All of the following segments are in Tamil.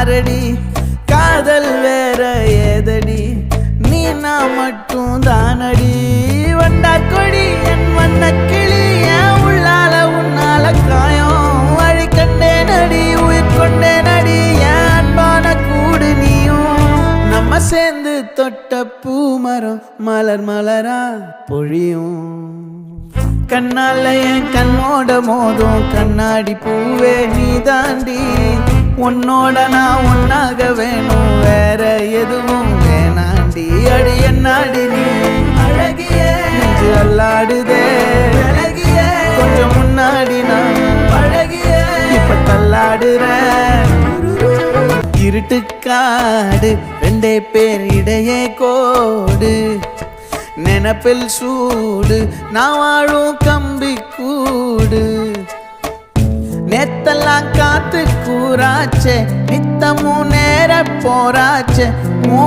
பாரடி காதல் வேற ஏதடி நீ நான் மட்டும் தானடி வண்டார் கொடி என் வண்ண கிளி என் உள்ளால உன்னால காயம் வழி கண்டே நடி உயிர் கொண்டே நடி என் அன்பான கூடு நீயும் நம்ம சேர்ந்து தொட்ட பூமரம் மலர் மலரா பொழியும் கண்ணால என் கண்ணோட மோதும் கண்ணாடி பூவே நீ தாண்டி உன்னோட நான் ஒன்னாக வேணும் வேற எதுவும் வேணாண்டி அடி என்னாடி நீ அழகிய நெஞ்சு அல்லாடுதே அழகிய கொஞ்சம் முன்னாடி நான் பழகிய இப்ப தள்ளாடுறேன் இருட்டுக்காடு ரெண்டே பேர் இடையே கோடு நினப்பில் சூடு நான் வாழும் கம்பி கூடு நேத்தெல்லாம் காத்து கூறாச்சே நித்தமும் நேர போராச்சே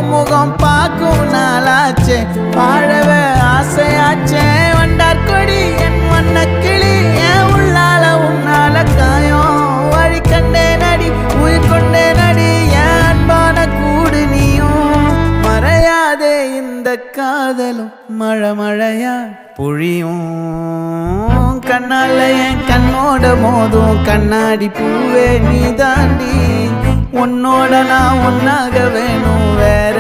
முகம் பார்க்கும் நாளாச்சே வாழவே ஆசையாச்சே வண்டார் கொடி என் வண்ண கிளி என் உள்ளால உன்னால காயம் வழி கண்டே நடி உயிர் கொண்டே நடி என் அன்பான கூடு நீயும் மறையாதே இந்த காதலும் மழை மழையா பொழியும் கண்ணால என் கண்ணோட மோதும் கண்ணாடி பூவே நீ தாண்டி உன்னோட நான் ஒன்னாக வேணும் வேற